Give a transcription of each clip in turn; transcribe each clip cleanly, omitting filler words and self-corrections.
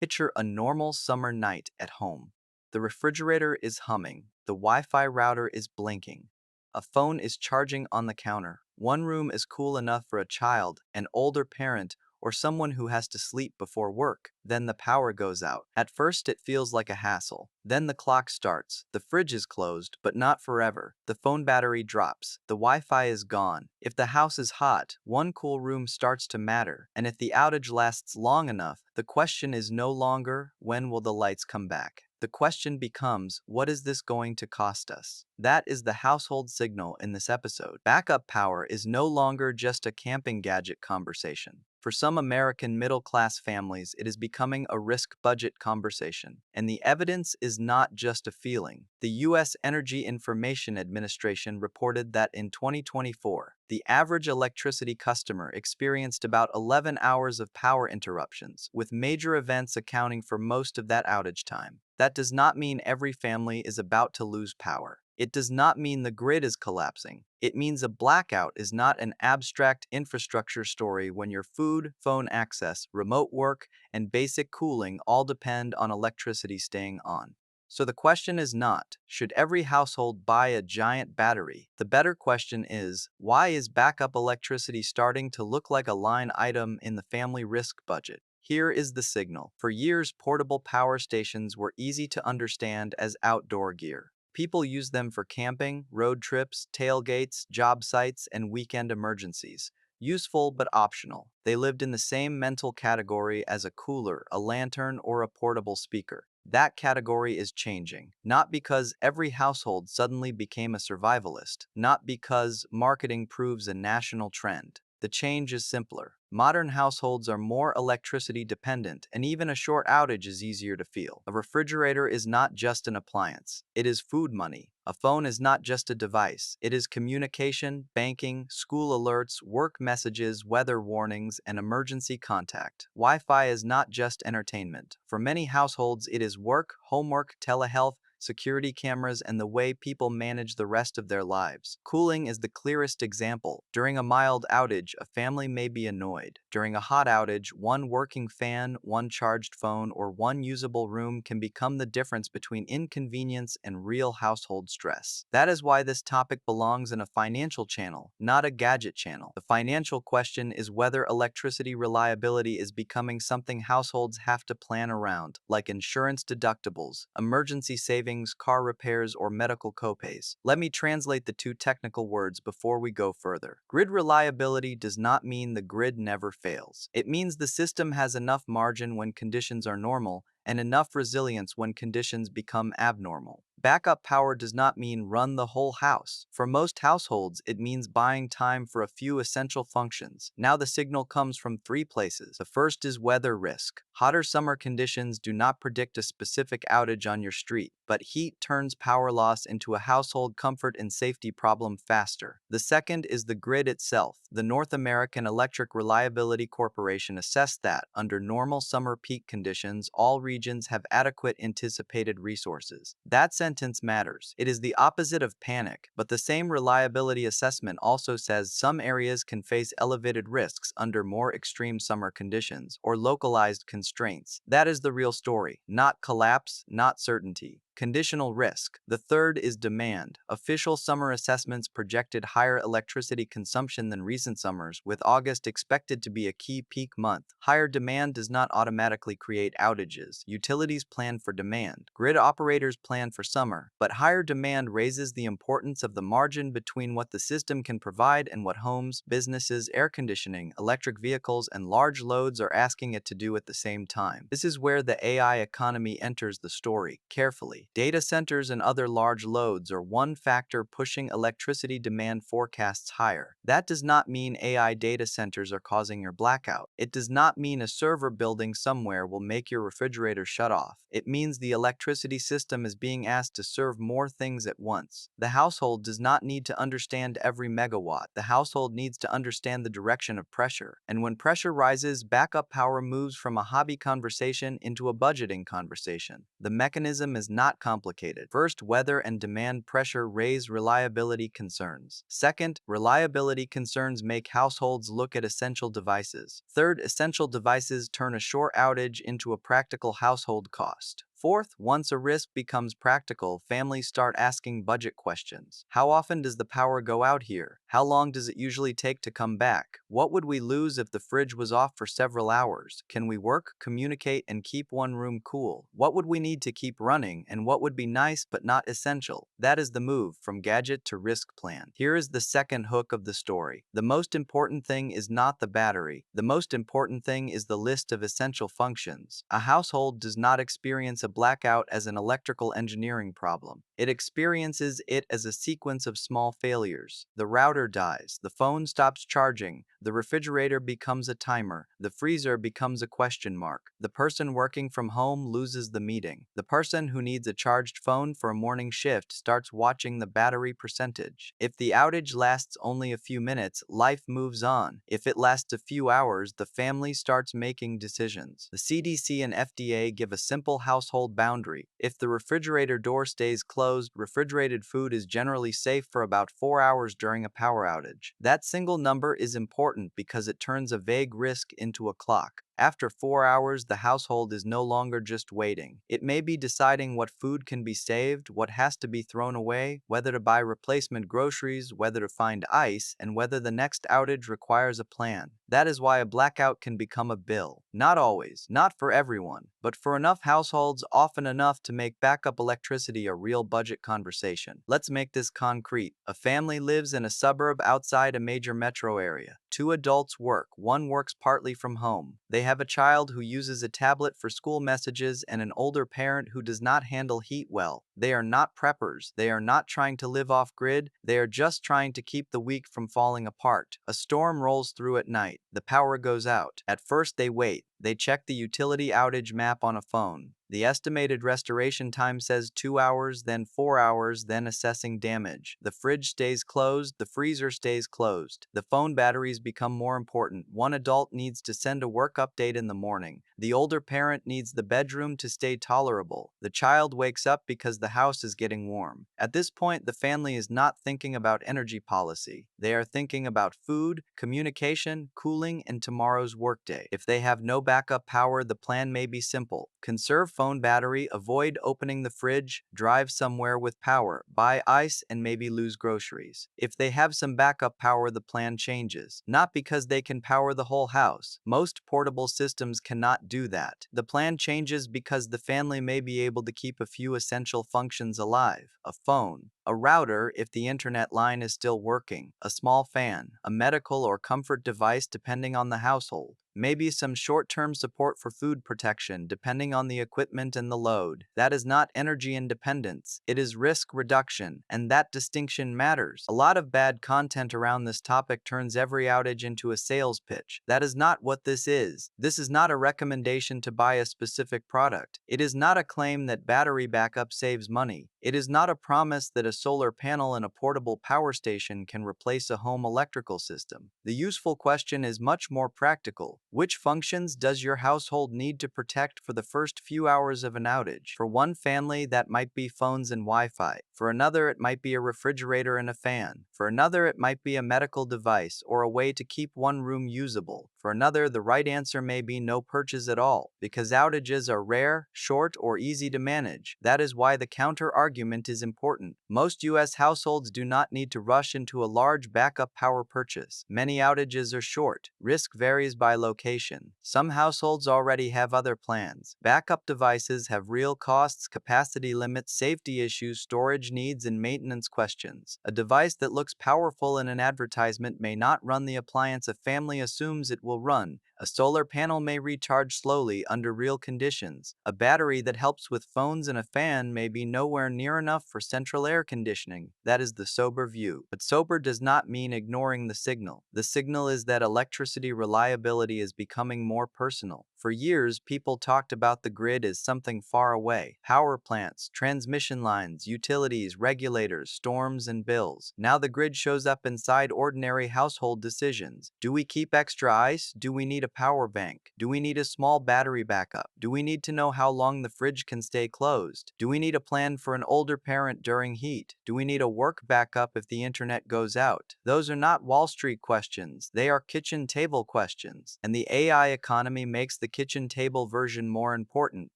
Picture a normal summer night at home. The refrigerator is humming, the Wi-Fi router is blinking. A phone is charging on the counter. One room is cool enough for a child, an older parent, or someone who has to sleep before work. Then the power goes out. At first it feels like a hassle. Then the clock starts. The fridge is closed, but not forever. The phone battery drops. The Wi-Fi is gone. If the house is hot, one cool room starts to matter. And if the outage lasts long enough, the question is no longer, when will the lights come back? The question becomes, what is this going to cost us? That is the household signal in this episode. Backup power is no longer just a camping gadget conversation. For some American middle-class families, it is becoming a risk budget conversation. And the evidence is not just a feeling. The U.S. Energy Information Administration reported that in 2024, the average electricity customer experienced about 11 hours of power interruptions, with major events accounting for most of that outage time. That does not mean every family is about to lose power. It does not mean the grid is collapsing. It means a blackout is not an abstract infrastructure story when your food, phone access, remote work, and basic cooling all depend on electricity staying on. So the question is not, should every household buy a giant battery? The better question is, why is backup electricity starting to look like a line item in the family risk budget? Here is the signal. For years, portable power stations were easy to understand as outdoor gear. People used them for camping, road trips, tailgates, job sites, and weekend emergencies. Useful but optional. They lived in the same mental category as a cooler, a lantern, or a portable speaker. That category is changing, not because every household suddenly became a survivalist, not because marketing proves a national trend. The change is simpler. Modern households are more electricity dependent, and even a short outage is easier to feel. A refrigerator is not just an appliance, it is food money. A phone is not just a device, it is communication, banking, school alerts, work messages, weather warnings, and emergency contact. Wi-Fi is not just entertainment. For many households, it is work, homework, telehealth, security cameras, and the way people manage the rest of their lives. Cooling is the clearest example. During a mild outage, a family may be annoyed. During a hot outage, one working fan, one charged phone, or one usable room can become the difference between inconvenience and real household stress. That is why this topic belongs in a financial channel, not a gadget channel. The financial question is whether electricity reliability is becoming something households have to plan around, like insurance deductibles, emergency savings, car repairs, or medical copays. Let me translate the two technical words before we go further. Grid reliability does not mean the grid never fails. It means the system has enough margin when conditions are normal and enough resilience when conditions become abnormal. Backup power does not mean run the whole house. For most households, it means buying time for a few essential functions. Now the signal comes from three places. The first is weather risk. Hotter summer conditions do not predict a specific outage on your street, but heat turns power loss into a household comfort and safety problem faster. The second is the grid itself. The North American Electric Reliability Corporation assessed that, under normal summer peak conditions, all regions have adequate anticipated resources. That sentence matters. It is the opposite of panic, but the same reliability assessment also says some areas can face elevated risks under more extreme summer conditions or localized constraints. That is the real story, not collapse, not certainty. Conditional risk. The third is demand. Official summer assessments projected higher electricity consumption than recent summers, with August expected to be a key peak month. Higher demand does not automatically create outages. Utilities plan for demand. Grid operators plan for summer. But higher demand raises the importance of the margin between what the system can provide and what homes, businesses, air conditioning, electric vehicles, and large loads are asking it to do at the same time. This is where the AI economy enters the story. Carefully. Data centers and other large loads are one factor pushing electricity demand forecasts higher. That does not mean AI data centers are causing your blackout. It does not mean a server building somewhere will make your refrigerator shut off. It means the electricity system is being asked to serve more things at once. The household does not need to understand every megawatt. The household needs to understand the direction of pressure. And when pressure rises, backup power moves from a hobby conversation into a budgeting conversation. The mechanism is not not complicated. First, weather and demand pressure raise reliability concerns. Second, reliability concerns make households look at essential devices. Third, essential devices turn a short outage into a practical household cost. Fourth, once a risk becomes practical, families start asking budget questions. How often does the power go out here? How long does it usually take to come back? What would we lose if the fridge was off for several hours? Can we work, communicate, and keep one room cool? What would we need to keep running, and what would be nice but not essential? That is the move from gadget to risk plan. Here is the second hook of the story. The most important thing is not the battery. The most important thing is the list of essential functions. A household does not experience a blackout as an electrical engineering problem. It experiences it as a sequence of small failures. The router dies, the phone stops charging, the refrigerator becomes a timer, the freezer becomes a question mark. The person working from home loses the meeting. The person who needs a charged phone for a morning shift starts watching the battery percentage. If the outage lasts only a few minutes, life moves on. If it lasts a few hours, the family starts making decisions. The CDC and FDA give a simple household boundary. If the refrigerator door stays closed, refrigerated food is generally safe for about 4 hours during a power outage. That single number is important because it turns a vague risk into a clock. After 4 hours, the household is no longer just waiting. It may be deciding what food can be saved, what has to be thrown away, whether to buy replacement groceries, whether to find ice, and whether the next outage requires a plan. That is why a blackout can become a bill. Not always, not for everyone, but for enough households, often enough to make backup electricity a real budget conversation. Let's make this concrete. A family lives in a suburb outside a major metro area. 2 adults work. One works partly from home. They have a child who uses a tablet for school messages and an older parent who does not handle heat well. They are not preppers. They are not trying to live off-grid. They are just trying to keep the week from falling apart. A storm rolls through at night. The power goes out. At first they wait. They check the utility outage map on a phone. The estimated restoration time says 2 hours, then 4 hours, then assessing damage. The fridge stays closed, the freezer stays closed. The phone batteries become more important. One adult needs to send a work update in the morning. The older parent needs the bedroom to stay tolerable. The child wakes up because the house is getting warm. At this point, the family is not thinking about energy policy. They are thinking about food, communication, cooling, and tomorrow's workday. If they have no backup power, the plan may be simple. Conserve phone battery, avoid opening the fridge, drive somewhere with power, buy ice, and maybe lose groceries. If they have some backup power, the plan changes. Not because they can power the whole house. Most portable systems cannot do that. The plan changes because the family may be able to keep a few essential functions alive. A phone, a router if the internet line is still working, a small fan, a medical or comfort device depending on the household. Maybe some short-term support for food protection depending on the equipment and the load. That is not energy independence, it is risk reduction, and that distinction matters. A lot of bad content around this topic turns every outage into a sales pitch. That is not what this is. This is not a recommendation to buy a specific product. It is not a claim that battery backup saves money. It is not a promise that a solar panel and a portable power station can replace a home electrical system. The useful question is much more practical. Which functions does your household need to protect for the first few hours of an outage? For one family, that might be phones and Wi-Fi. For another, it might be a refrigerator and a fan. For another, it might be a medical device or a way to keep one room usable. For another, the right answer may be no purchase at all, because outages are rare, short, or easy to manage. That is why the counter-argument is important. Most U.S. households do not need to rush into a large backup power purchase. Many outages are short. Risk varies by location. Some households already have other plans. Backup devices have real costs, capacity limits, safety issues, storage needs, and maintenance questions. A device that looks powerful in an advertisement may not run the appliance a family assumes it will run. A solar panel may recharge slowly under real conditions. A battery that helps with phones and a fan may be nowhere near enough for central air conditioning. That is the sober view. But sober does not mean ignoring the signal. The signal is that electricity reliability is becoming more personal. For years, people talked about the grid as something far away: power plants, transmission lines, utilities, regulators, storms, and bills. Now the grid shows up inside ordinary household decisions. Do we keep extra ice? Do we need a power bank? Do we need a small battery backup? Do we need to know how long the fridge can stay closed? Do we need a plan for an older parent during heat? Do we need a work backup if the internet goes out? Those are not Wall Street questions, they are kitchen table questions. And the AI economy makes the kitchen table version more important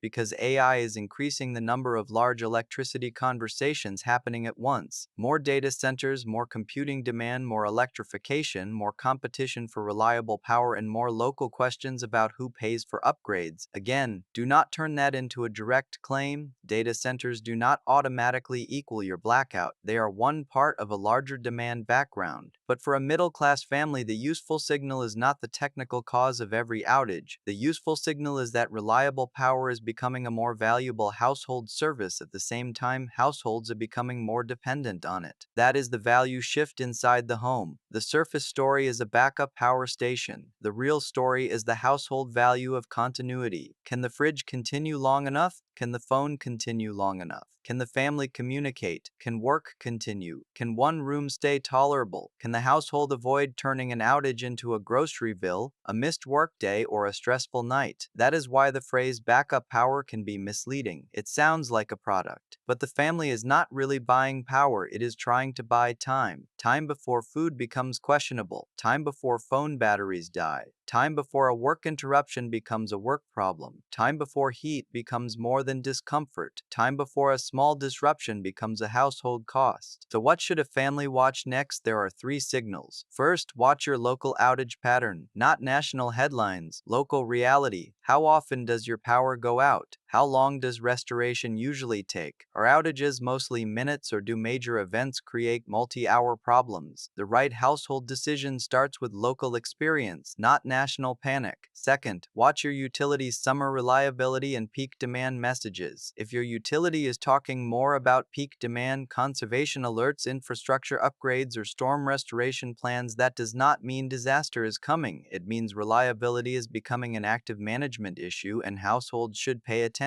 because AI is increasing the number of large electricity conversations happening at once. More data centers, more computing demand, more electrification, more competition for reliable power, and more local questions about who pays for upgrades. Again, do not turn that into a direct claim. Data centers do not automatically equal your blackout. They are one part of a larger demand background. But for a middle-class family, the useful signal is not the technical cause of every outage. The useful signal is that reliable power is becoming a more valuable household service. At the same time, households are becoming more dependent on it. That is the value shift inside the home. The surface story is a backup power station. The real story is the household value of continuity. Can the fridge continue long enough? Can the phone continue long enough? Can the family communicate? Can work continue? Can one room stay tolerable? Can the household avoid turning an outage into a grocery bill, a missed workday, or a stressful night? That is why the phrase backup power can be misleading. It sounds like a product, but the family is not really buying power, it is trying to buy time. Time before food becomes questionable. Time before phone batteries die. Time before a work interruption becomes a work problem. Time before heat becomes more than discomfort. Time before a small disruption becomes a household cost. So what should a family watch next? There are 3 signals. First, watch your local outage pattern, not national headlines, local reality. How often does your power go out? How long does restoration usually take? Are outages mostly minutes, or do major events create multi-hour problems? The right household decision starts with local experience, not national panic. Second, watch your utility's summer reliability and peak demand messages. If your utility is talking more about peak demand, conservation alerts, infrastructure upgrades, or storm restoration plans, that does not mean disaster is coming. It means reliability is becoming an active management issue, and households should pay attention.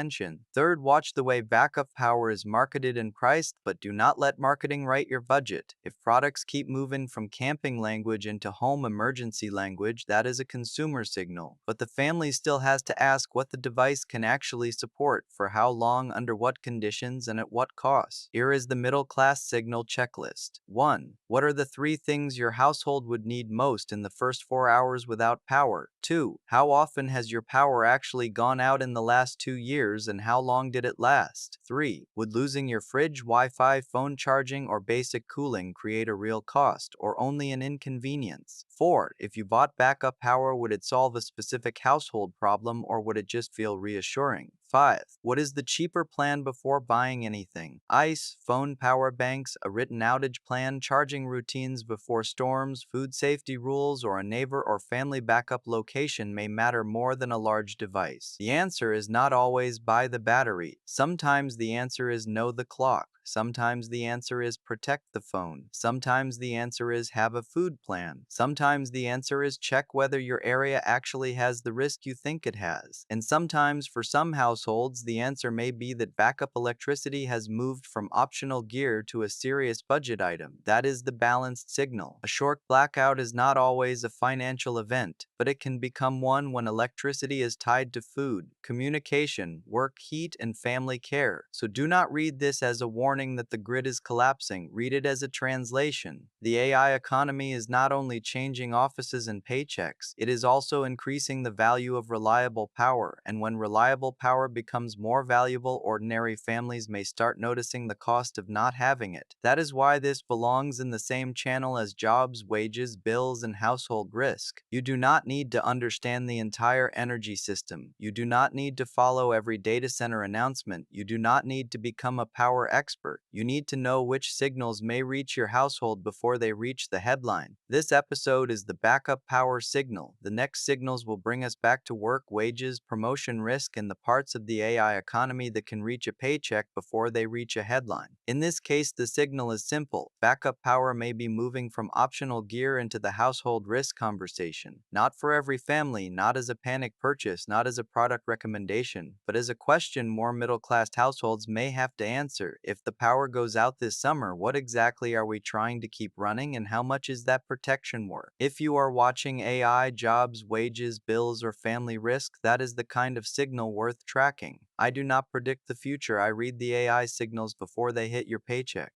Third, watch the way backup power is marketed and priced, but do not let marketing write your budget. If products keep moving from camping language into home emergency language, that is a consumer signal. But the family still has to ask what the device can actually support, for how long, under what conditions, and at what cost. Here is the middle class signal checklist. 1. What are the 3 things your household would need most in the first 4 hours without power? 2. How often has your power actually gone out in the last 2 years, and how long did it last? 3. Would losing your fridge, Wi-Fi, phone charging, or basic cooling create a real cost, or only an inconvenience? 4. If you bought backup power, would it solve a specific household problem, or would it just feel reassuring? 5. What is the cheaper plan before buying anything? Ice, phone power banks, a written outage plan, charging routines before storms, food safety rules, or a neighbor or family backup location may matter more than a large device. The answer is not always buy the battery. Sometimes the answer is know the clock. Sometimes the answer is protect the phone. Sometimes the answer is have a food plan. Sometimes the answer is check whether your area actually has the risk you think it has. And sometimes, for some households, the answer may be that backup electricity has moved from optional gear to a serious budget item. That is the balanced signal. A short blackout is not always a financial event, but it can become one when electricity is tied to food, communication, work, heat, and family care. So do not read this as a warning that the grid is collapsing. Read it as a translation. The AI economy is not only changing offices and paychecks, it is also increasing the value of reliable power. And when reliable power becomes more valuable, ordinary families may start noticing the cost of not having it. That is why this belongs in the same channel as jobs, wages, bills, and household risk. You do not need to understand the entire energy system. You do not need to follow every data center announcement. You do not need to become a power expert. You need to know which signals may reach your household before before they reach the headline. This episode is the backup power signal. The next signals will bring us back to work, wages, promotion risk, and the parts of the AI economy that can reach a paycheck before they reach a headline. In this case, the signal is simple. Backup power may be moving from optional gear into the household risk conversation. Not for every family, not as a panic purchase, not as a product recommendation, but as a question more middle-class households may have to answer. If the power goes out this summer, what exactly are we trying to keep running, and how much is that protection worth? If you are watching AI, jobs, wages, bills, or family risk, that is the kind of signal worth tracking. I do not predict the future. I read the AI signals before they hit your paycheck.